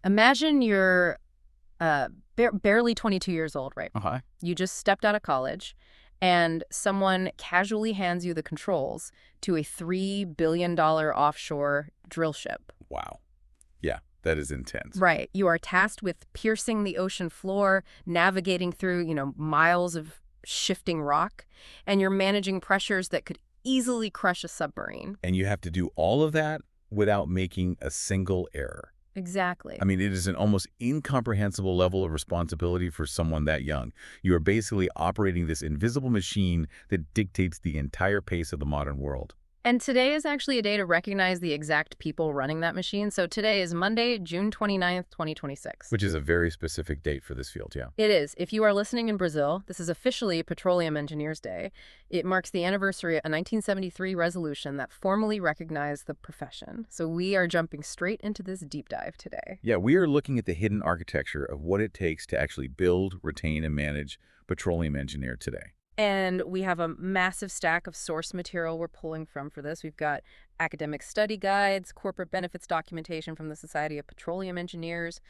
Imagine you're barely 22 years old, right? Uh-huh. You just stepped out of college, and someone casually hands you the controls to a $3 billion offshore drill ship. Wow. Yeah, that is intense. Right. You are tasked with piercing the ocean floor, navigating through, miles of shifting rock, and you're managing pressures that could easily crush a submarine. And you have to do all of that without making a single error. Exactly. I mean, it is an almost incomprehensible level of responsibility for someone that young. You are basically operating this invisible machine that dictates the entire pace of the modern world. And today is actually a day to recognize the exact people running that machine. So today is Monday, June 29th, 2026. Which is a very specific date for this field, yeah. It is. If you are listening in Brazil, this is officially Petroleum Engineers Day. It marks the anniversary of a 1973 resolution that formally recognized the profession. So we are jumping straight into this deep dive today. Yeah, we are looking at the hidden architecture of what it takes to actually build, retain, and manage petroleum engineer today. And we have a massive stack of source material we're pulling from for this. We've got academic study guides, corporate benefits documentation from the Society of Petroleum Engineers,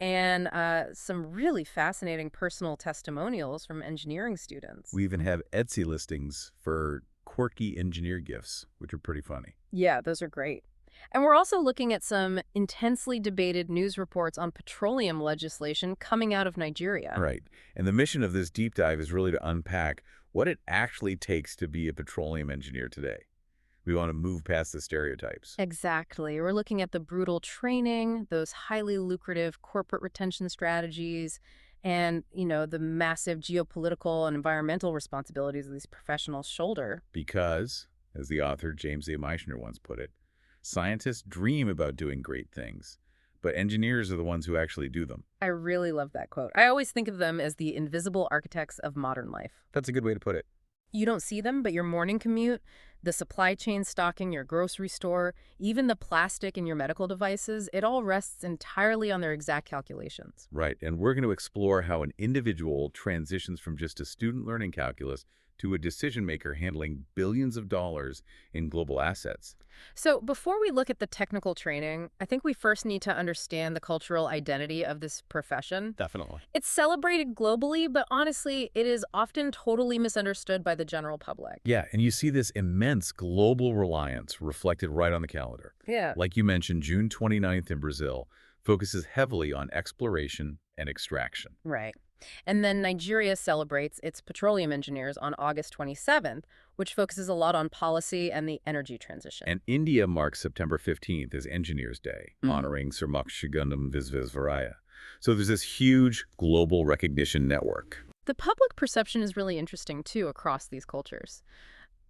and some really fascinating personal testimonials from engineering students. We even have Etsy listings for quirky engineer gifts, which are pretty funny. Yeah, those are great. And we're also looking at some intensely debated news reports on petroleum legislation coming out of Nigeria. Right. And the mission of this deep dive is really to unpack what it actually takes to be a petroleum engineer today. We want to move past the stereotypes. Exactly. We're looking at the brutal training, those highly lucrative corporate retention strategies, and, the massive geopolitical and environmental responsibilities these professionals shoulder. Because, as the author James A. Meishner once put it, scientists dream about doing great things, but engineers are the ones who actually do them. I really love that quote. I always think of them as the invisible architects of modern life. That's a good way to put it. You don't see them, but your morning commute, the supply chain stocking your grocery store, even the plastic in your medical devices, it all rests entirely on their exact calculations. Right, and we're going to explore how an individual transitions from just a student learning calculus to a decision maker handling billions of dollars in global assets. So before we look at the technical training, I think we first need to understand the cultural identity of this profession. Definitely. It's celebrated globally, but honestly, it is often totally misunderstood by the general public. Yeah, and you see this immense global reliance reflected right on the calendar. Yeah. Like you mentioned, June 29th in Brazil focuses heavily on exploration and extraction. Right. And then Nigeria celebrates its petroleum engineers on August 27th, which focuses a lot on policy and the energy transition. And India marks September 15th as Engineers Day, honoring Sir Moksha Visvesvaraya. So there's this huge global recognition network. The public perception is really interesting, too, across these cultures.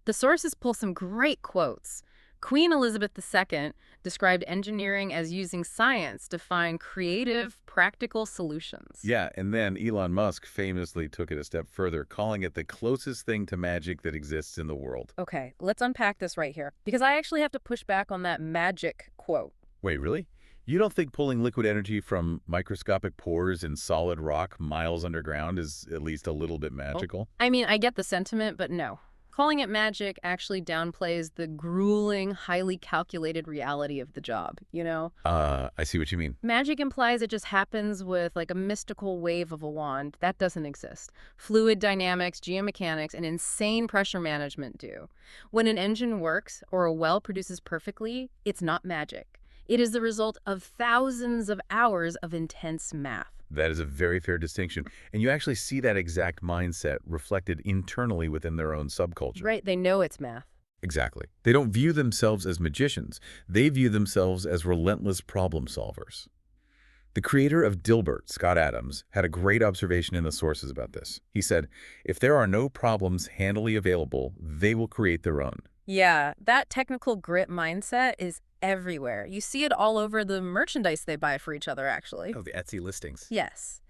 The sources pull some great quotes. Queen Elizabeth II described engineering as using science to find creative, practical solutions. Yeah, and then Elon Musk famously took it a step further, calling it the closest thing to magic that exists in the world. Okay, let's unpack this right here, because I actually have to push back on that magic quote. Wait, really? You don't think pulling liquid energy from microscopic pores in solid rock miles underground is at least a little bit magical? I mean, I get the sentiment, but no. Calling it magic actually downplays the grueling, highly calculated reality of the job, I see what you mean. Magic implies it just happens with like a mystical wave of a wand. That doesn't exist. Fluid dynamics, geomechanics, and insane pressure management do. When an engine works or a well produces perfectly, it's not magic. It is the result of thousands of hours of intense math. That is a very fair distinction. And you actually see that exact mindset reflected internally within their own subculture. Right, they know it's math. Exactly. They don't view themselves as magicians. They view themselves as relentless problem solvers. The creator of Dilbert, Scott Adams, had a great observation in the sources about this. He said, if there are no problems handily available, they will create their own. Yeah, that technical grit mindset is everywhere. You see it all over the merchandise they buy for each other, actually. Oh, the Etsy listings. Yes.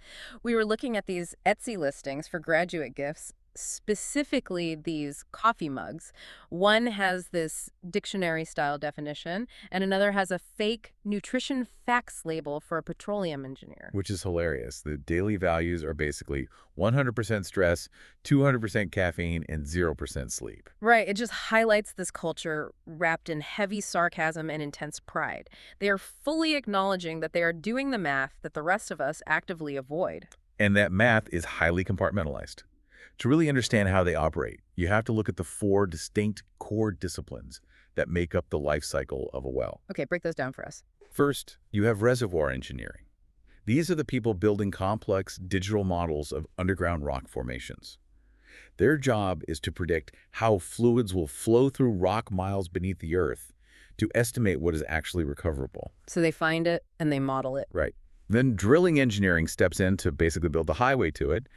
We were looking at these Etsy listings for graduate gifts, specifically these coffee mugs. One has this dictionary-style definition, and another has a fake nutrition facts label for a petroleum engineer. Which is hilarious. The daily values are basically 100% stress, 200% caffeine, and 0% sleep. Right, it just highlights this culture wrapped in heavy sarcasm and intense pride. They are fully acknowledging that they are doing the math that the rest of us actively avoid. And that math is highly compartmentalized. To really understand how they operate, you have to look at the 4 distinct core disciplines that make up the life cycle of a well. Okay, break those down for us. First, you have reservoir engineering. These are the people building complex digital models of underground rock formations. Their job is to predict how fluids will flow through rock miles beneath the earth to estimate what is actually recoverable. So they find it and they model it. Right. Then drilling engineering steps in to basically build the highway to it.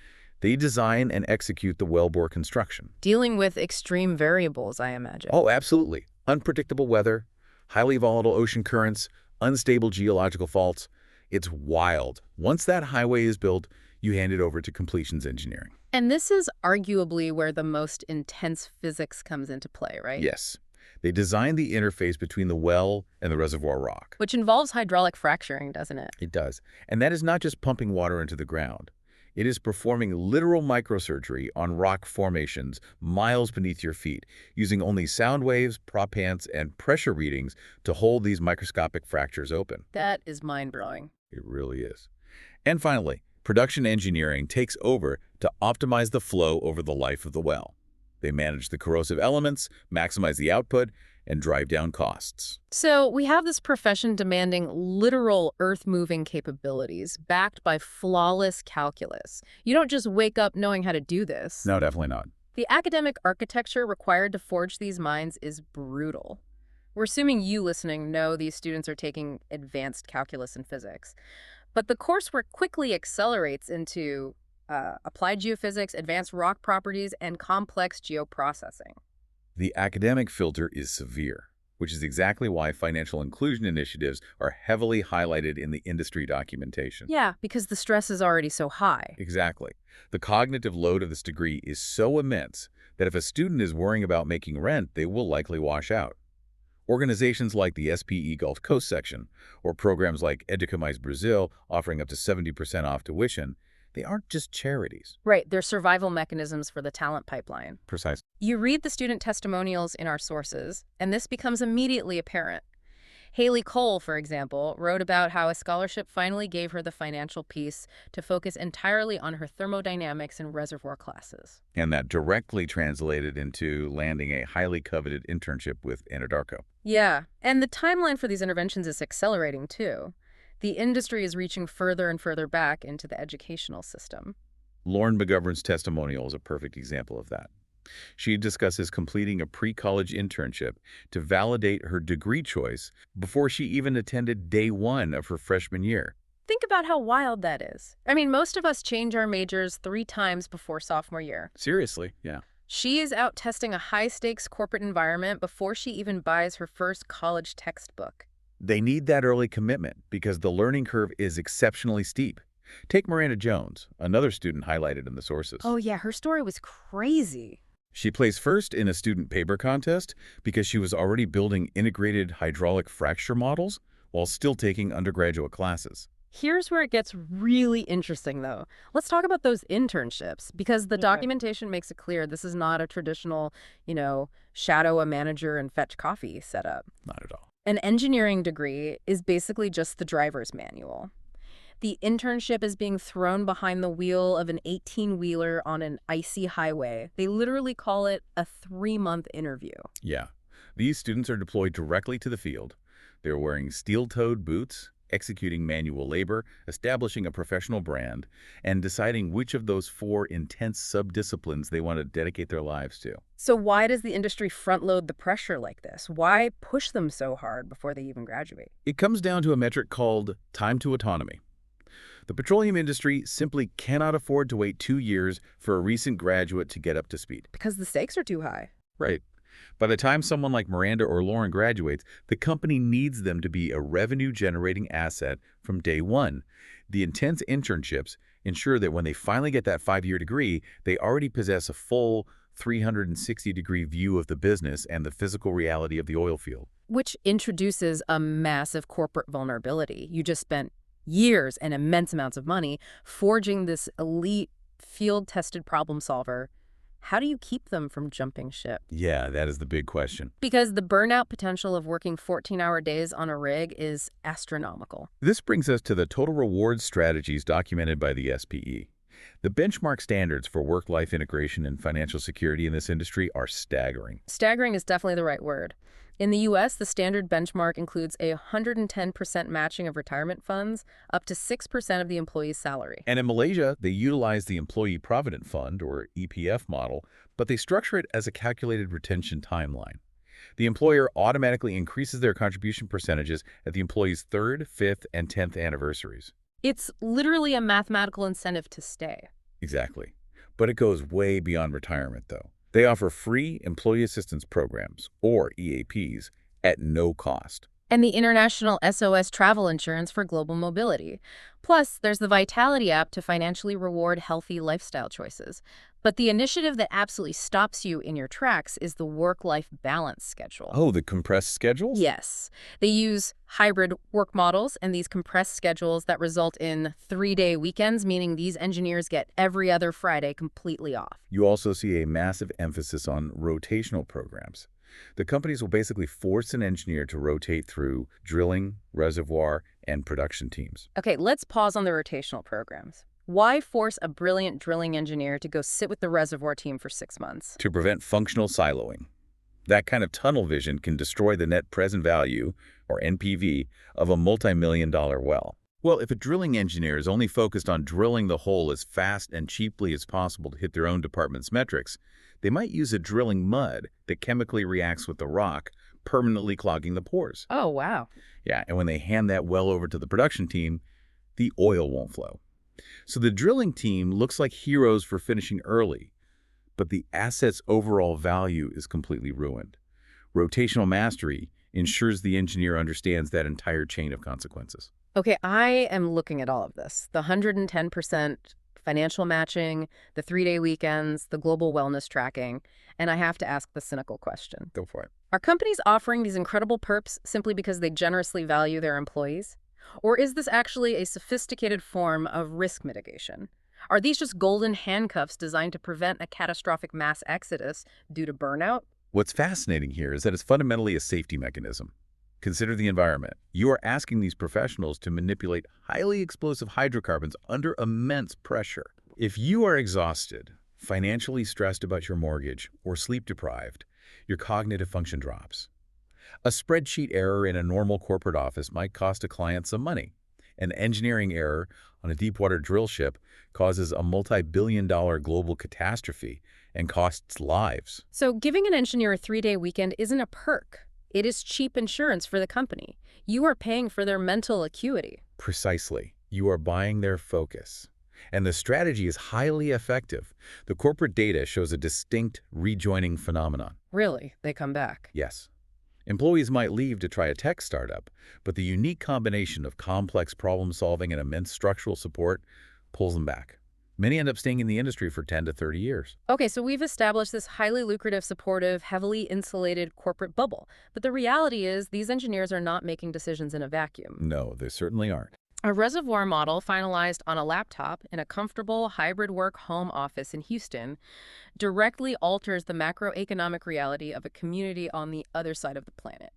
They design and execute the wellbore construction. Dealing with extreme variables, I imagine. Oh, absolutely. Unpredictable weather, highly volatile ocean currents, unstable geological faults. It's wild. Once that highway is built, you hand it over to completions engineering. And this is arguably where the most intense physics comes into play, right? Yes. They design the interface between the well and the reservoir rock. Which involves hydraulic fracturing, doesn't it? It does. And that is not just pumping water into the ground. It is performing literal microsurgery on rock formations miles beneath your feet, using only sound waves, prop pants, and pressure readings to hold these microscopic fractures open. That is mind-blowing. It really is. And finally, production engineering takes over to optimize the flow over the life of the well. They manage the corrosive elements, maximize the output, and drive down costs. So we have this profession demanding literal earth-moving capabilities backed by flawless calculus. You don't just wake up knowing how to do this. No, definitely not. The academic architecture required to forge these minds is brutal. We're assuming you listening know these students are taking advanced calculus and physics. But the coursework quickly accelerates into applied geophysics, advanced rock properties, and complex geoprocessing. The academic filter is severe, which is exactly why financial inclusion initiatives are heavily highlighted in the industry documentation. Yeah, because the stress is already so high. Exactly. The cognitive load of this degree is so immense that if a student is worrying about making rent, they will likely wash out. Organizations like the SPE Gulf Coast section, or programs like Educa Mais Brazil offering up to 70% off tuition, they aren't just charities. Right, they're survival mechanisms for the talent pipeline. Precisely. You read the student testimonials in our sources, and this becomes immediately apparent. Haley Cole, for example, wrote about how a scholarship finally gave her the financial piece to focus entirely on her thermodynamics and reservoir classes. And that directly translated into landing a highly coveted internship with Anadarko. Yeah, and the timeline for these interventions is accelerating, too. The industry is reaching further and further back into the educational system. Lauren McGovern's testimonial is a perfect example of that. She discusses completing a pre-college internship to validate her degree choice before she even attended day 1 of her freshman year. Think about how wild that is. I mean, most of us change our majors 3 times before sophomore year. Seriously, yeah. She is out testing a high-stakes corporate environment before she even buys her first college textbook. They need that early commitment because the learning curve is exceptionally steep. Take Miranda Jones, another student highlighted in the sources. Oh yeah, her story was crazy. She placed first in a student paper contest because she was already building integrated hydraulic fracture models while still taking undergraduate classes. Here's where it gets really interesting, though. Let's talk about those internships, because the documentation makes it clear this is not a traditional, shadow a manager and fetch coffee setup. Not at all. An engineering degree is basically just the driver's manual. The internship is being thrown behind the wheel of an 18-wheeler on an icy highway. They literally call it a 3-month interview. Yeah. These students are deployed directly to the field. They're wearing steel-toed boots, executing manual labor, establishing a professional brand, and deciding which of those 4 intense sub-disciplines they want to dedicate their lives to. So why does the industry front-load the pressure like this? Why push them so hard before they even graduate? It comes down to a metric called time to autonomy. The petroleum industry simply cannot afford to wait 2 years for a recent graduate to get up to speed. Because the stakes are too high. Right. By the time someone like Miranda or Lauren graduates, the company needs them to be a revenue-generating asset from day 1. The intense internships ensure that when they finally get that 5-year degree, they already possess a full 360-degree view of the business and the physical reality of the oil field. Which introduces a massive corporate vulnerability. You just spent years and immense amounts of money forging this elite, field-tested problem solver. How do you keep them from jumping ship? Yeah, that is the big question. Because the burnout potential of working 14-hour days on a rig is astronomical. This brings us to the total reward strategies documented by the SPE. The benchmark standards for work-life integration and financial security in this industry are staggering. Staggering is definitely the right word. In the U.S., the standard benchmark includes a 110% matching of retirement funds, up to 6% of the employee's salary. And in Malaysia, they utilize the Employee Provident Fund, or EPF model, but they structure it as a calculated retention timeline. The employer automatically increases their contribution percentages at the employee's 3rd, 5th, and 10th anniversaries. It's literally a mathematical incentive to stay. Exactly. But it goes way beyond retirement, though. They offer free employee assistance programs, or EAPs, at no cost. And the international SOS travel insurance for global mobility. Plus, there's the Vitality app to financially reward healthy lifestyle choices. But the initiative that absolutely stops you in your tracks is the work-life balance schedule. Oh, the compressed schedules? Yes. They use hybrid work models and these compressed schedules that result in 3-day weekends, meaning these engineers get every other Friday completely off. You also see a massive emphasis on rotational programs. The companies will basically force an engineer to rotate through drilling, reservoir, and production teams. Okay, let's pause on the rotational programs. Why force a brilliant drilling engineer to go sit with the reservoir team for 6 months? To prevent functional siloing. That kind of tunnel vision can destroy the net present value, or NPV, of a multi-million-dollar well. Well, if a drilling engineer is only focused on drilling the hole as fast and cheaply as possible to hit their own department's metrics, they might use a drilling mud that chemically reacts with the rock, permanently clogging the pores. Oh, wow. Yeah, and when they hand that well over to the production team, the oil won't flow. So the drilling team looks like heroes for finishing early, but the asset's overall value is completely ruined. Rotational mastery ensures the engineer understands that entire chain of consequences. Okay, I am looking at all of this. The 110% financial matching, the 3-day weekends, the global wellness tracking, and I have to ask the cynical question. Go for it. Are companies offering these incredible perks simply because they generously value their employees? Or is this actually a sophisticated form of risk mitigation? Are these just golden handcuffs designed to prevent a catastrophic mass exodus due to burnout? What's fascinating here is that it's fundamentally a safety mechanism. Consider the environment. You are asking these professionals to manipulate highly explosive hydrocarbons under immense pressure. If you are exhausted, financially stressed about your mortgage, or sleep-deprived, your cognitive function drops. A spreadsheet error in a normal corporate office might cost a client some money. An engineering error on a deepwater drill ship causes a multi-billion-dollar global catastrophe and costs lives. So giving an engineer a 3-day weekend isn't a perk. It is cheap insurance for the company. You are paying for their mental acuity. Precisely. You are buying their focus. And the strategy is highly effective. The corporate data shows a distinct rejoining phenomenon. Really? They come back? Yes. Employees might leave to try a tech startup, but the unique combination of complex problem-solving and immense structural support pulls them back. Many end up staying in the industry for 10 to 30 years. Okay, so we've established this highly lucrative, supportive, heavily insulated corporate bubble. But the reality is these engineers are not making decisions in a vacuum. No, they certainly aren't. A reservoir model finalized on a laptop in a comfortable hybrid work home office in Houston directly alters the macroeconomic reality of a community on the other side of the planet.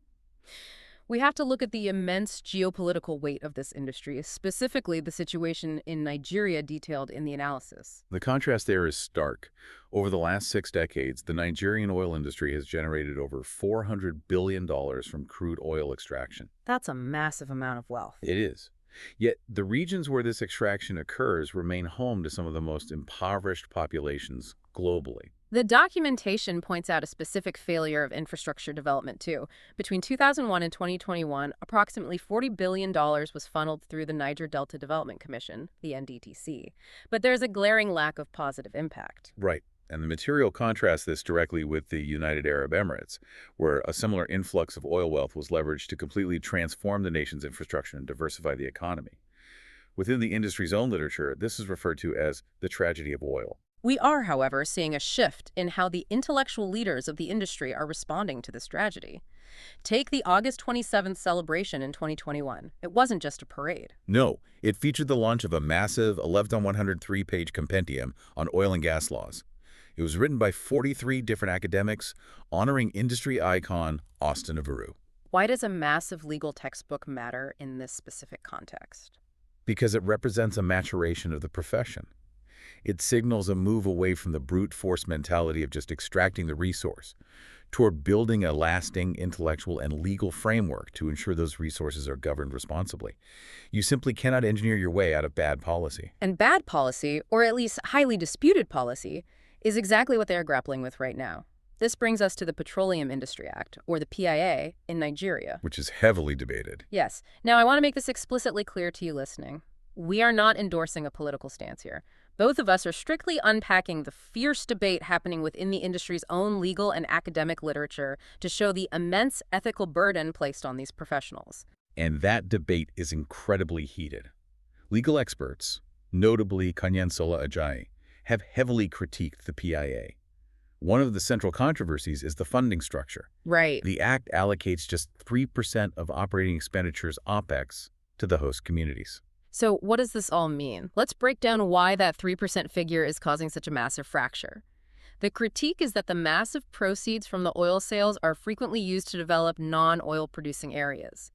We have to look at the immense geopolitical weight of this industry, specifically the situation in Nigeria detailed in the analysis. The contrast there is stark. Over the last 6 decades, the Nigerian oil industry has generated over $400 billion from crude oil extraction. That's a massive amount of wealth. It is. Yet, the regions where this extraction occurs remain home to some of the most impoverished populations globally. The documentation points out a specific failure of infrastructure development, too. Between 2001 and 2021, approximately $40 billion was funneled through the Niger Delta Development Commission, the NDTC. But there's a glaring lack of positive impact. Right. And the material contrasts this directly with the United Arab Emirates, where a similar influx of oil wealth was leveraged to completely transform the nation's infrastructure and diversify the economy. Within the industry's own literature, this is referred to as the tragedy of oil. We are, however, seeing a shift in how the intellectual leaders of the industry are responding to this tragedy. Take the August 27th celebration in 2021. It wasn't just a parade. No, it featured the launch of a massive 11-103-page compendium on oil and gas laws. It was written by 43 different academics, honoring industry icon Austin Averroes. Why does a massive legal textbook matter in this specific context? Because it represents a maturation of the profession. It signals a move away from the brute force mentality of just extracting the resource toward building a lasting intellectual and legal framework to ensure those resources are governed responsibly. You simply cannot engineer your way out of bad policy. And bad policy, or at least highly disputed policy, is exactly what they are grappling with right now. This brings us to the Petroleum Industry Act, or the PIA, in Nigeria. Which is heavily debated. Yes. Now, I want to make this explicitly clear to you listening. We are not endorsing a political stance here. Both of us are strictly unpacking the fierce debate happening within the industry's own legal and academic literature to show the immense ethical burden placed on these professionals. And that debate is incredibly heated. Legal experts, notably Kanyensola Ajayi, have heavily critiqued the PIA. One of the central controversies is the funding structure. Right. The act allocates just 3% of operating expenditures OPEX to the host communities. So what does this all mean? Let's break down why that 3% figure is causing such a massive fracture. The critique is that the massive proceeds from the oil sales are frequently used to develop non-oil producing areas.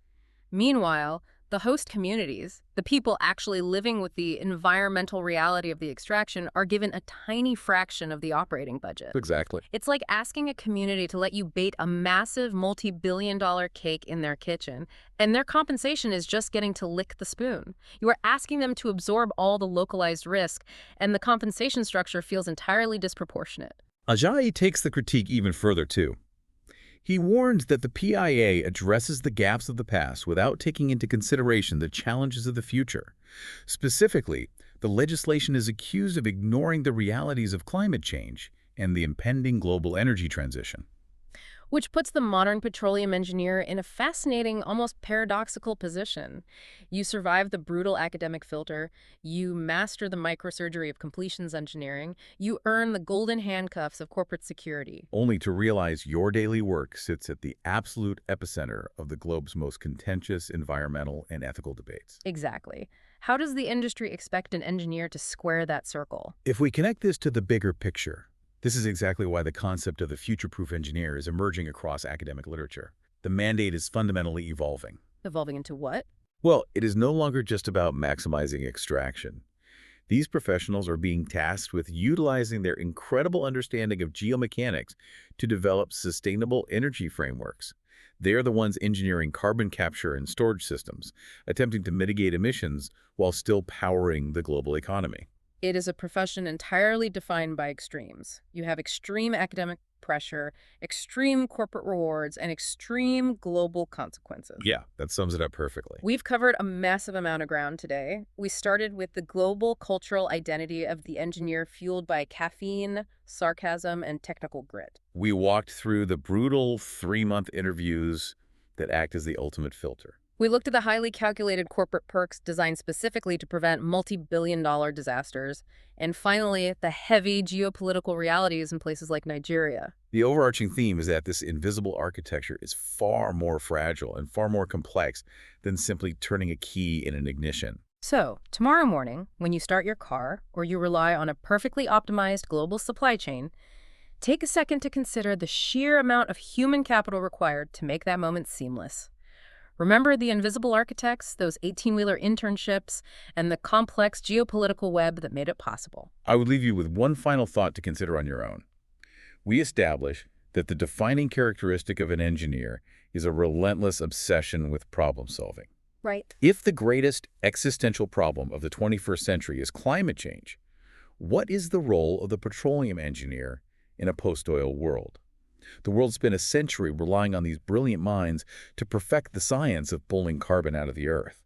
Meanwhile, the host communities, the people actually living with the environmental reality of the extraction, are given a tiny fraction of the operating budget. Exactly. It's like asking a community to let you bake a massive multi-billion-dollar cake in their kitchen, and their compensation is just getting to lick the spoon. You are asking them to absorb all the localized risk, and the compensation structure feels entirely disproportionate. Ajayi takes the critique even further, too. He warns that the PIA addresses the gaps of the past without taking into consideration the challenges of the future. Specifically, the legislation is accused of ignoring the realities of climate change and the impending global energy transition. Which puts the modern petroleum engineer in a fascinating, almost paradoxical position. You survive the brutal academic filter, you master the microsurgery of completions engineering, you earn the golden handcuffs of corporate security. Only to realize your daily work sits at the absolute epicenter of the globe's most contentious environmental and ethical debates. Exactly. How does the industry expect an engineer to square that circle? If we connect this to the bigger picture, this is exactly why the concept of the future-proof engineer is emerging across academic literature. The mandate is fundamentally evolving. Evolving into what? Well, it is no longer just about maximizing extraction. These professionals are being tasked with utilizing their incredible understanding of geomechanics to develop sustainable energy frameworks. They are the ones engineering carbon capture and storage systems, attempting to mitigate emissions while still powering the global economy. It is a profession entirely defined by extremes. You have extreme academic pressure, extreme corporate rewards, and extreme global consequences. Yeah, that sums it up perfectly. We've covered a massive amount of ground today. We started with the global cultural identity of the engineer fueled by caffeine, sarcasm, and technical grit. We walked through the brutal 3-month interviews that act as the ultimate filter. We looked at the highly calculated corporate perks designed specifically to prevent multi-billion-dollar disasters. And finally, the heavy geopolitical realities in places like Nigeria. The overarching theme is that this invisible architecture is far more fragile and far more complex than simply turning a key in an ignition. So, tomorrow morning, when you start your car or you rely on a perfectly optimized global supply chain, take a second to consider the sheer amount of human capital required to make that moment seamless. Remember the invisible architects, those 18-wheeler internships, and the complex geopolitical web that made it possible. I would leave you with one final thought to consider on your own. We establish that the defining characteristic of an engineer is a relentless obsession with problem solving. Right. If the greatest existential problem of the 21st century is climate change, what is the role of the petroleum engineer in a post-oil world? The world spent a century relying on these brilliant minds to perfect the science of pulling carbon out of the earth.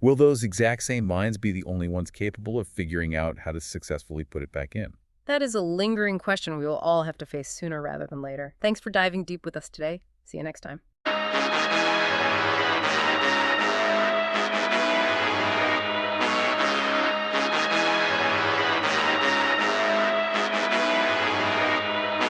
Will those exact same minds be the only ones capable of figuring out how to successfully put it back in? That is a lingering question we will all have to face sooner rather than later. Thanks for diving deep with us today. See you next time.